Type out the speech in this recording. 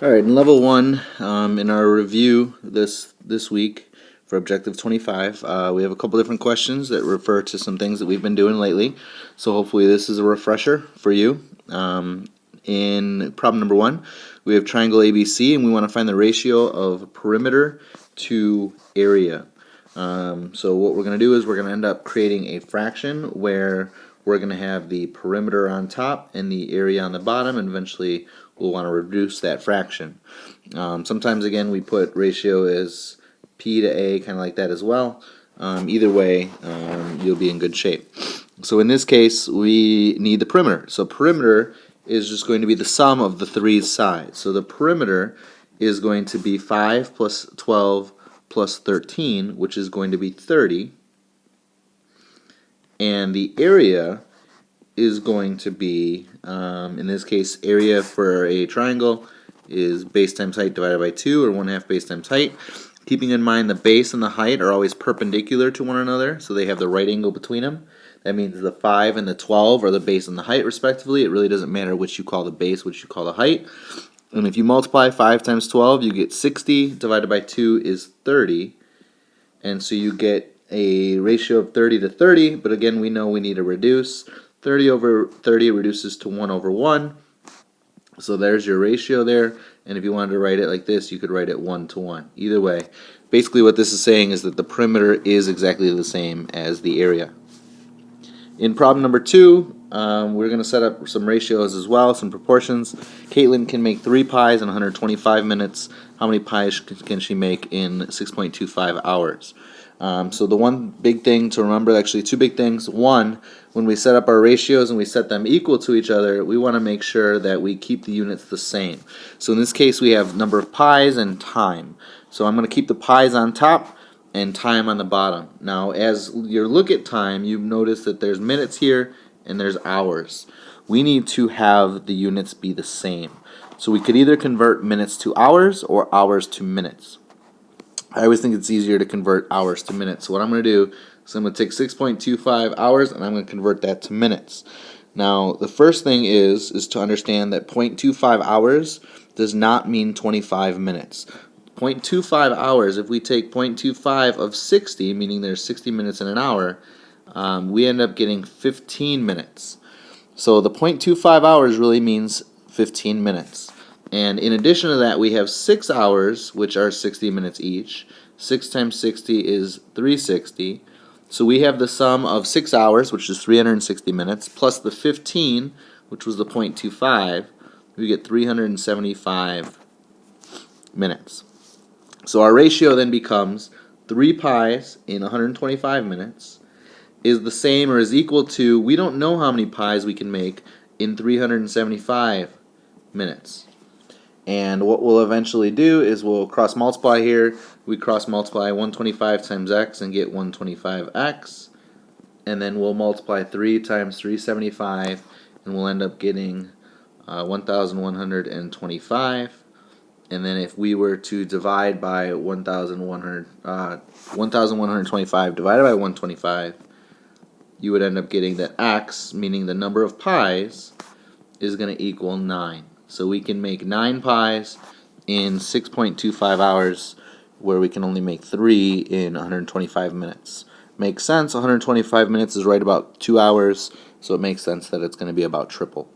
All right, in level one, in our review this week for Objective 25, we have a couple different questions that refer to some things that we've been doing lately. So hopefully this is a refresher for you. In problem number one, we have triangle ABC, and we want to find the ratio of perimeter to area. So what we're going to do is we're going to end up creating a fraction where we're going to have the perimeter on top and the area on the bottom, and eventually we'll want to reduce that fraction. Sometimes, again, we put ratio as P to A, kind of like that as well. Either way, you'll be in good shape. So in this case, we need the perimeter. So perimeter is just going to be the sum of the three sides. So the perimeter is going to be 5 plus 12 plus 13, which is going to be 30. And the area is going to be, in this case, area for a triangle is base times height divided by 2, or 1/2 base times height. Keeping in mind the base and the height are always perpendicular to one another, so they have the right angle between them. That means the 5 and the 12 are the base and the height, respectively. It really doesn't matter which you call the base, which you call the height. And if you multiply 5 times 12, you get 60, divided by 2 is 30. And so you get a ratio of 30 to 30, but again, we know we need to reduce. 30 over 30 reduces to 1 over 1. So there's your ratio there. And if you wanted to write it like this, you could write it 1 to 1. Either way, basically what this is saying is that the perimeter is exactly the same as the area. In problem number 2, we're going to set up some ratios as well, some proportions. Caitlin can make 3 pies in 125 minutes. How many pies can she make in 6.25 hours? So the one big thing to remember, actually two big things. One, when we set up our ratios and we set them equal to each other, we want to make sure that we keep the units the same. So in this case, we have number of pies and time. So I'm going to keep the pies on top and time on the bottom. Now, as you look at time, you notice that there's minutes here and there's hours. We need to have the units be the same. So we could either convert minutes to hours or hours to minutes. I always think it's easier to convert hours to minutes. So what I'm going to do is I'm going to take 6.25 hours and I'm going to convert that to minutes. Now, the first thing is to understand that 0.25 hours does not mean 25 minutes. 0.25 hours, if we take 0.25 of 60, meaning there's 60 minutes in an hour, we end up getting 15 minutes. So the 0.25 hours really means 15 minutes. And in addition to that, we have 6 hours, which are 60 minutes each. 6 times 60 is 360. So we have the sum of 6 hours, which is 360 minutes, plus the 15, which was the 0.25. We get 375 minutes. So our ratio then becomes 3 pies in 125 minutes is the same or is equal to, we don't know how many pies we can make in 375 minutes. And what we'll eventually do is we'll cross multiply here. We cross multiply 125 times x and get 125x. And then we'll multiply 3 times 375 and we'll end up getting 1,125. And then if we were to divide by 1,125 divided by 125, you would end up getting that x, meaning the number of pies, is going to equal 9. So we can make 9 pies in 6.25 hours, where we can only make 3 in 125 minutes. Makes sense. 125 minutes is right about 2 hours, so it makes sense that it's going to be about triple.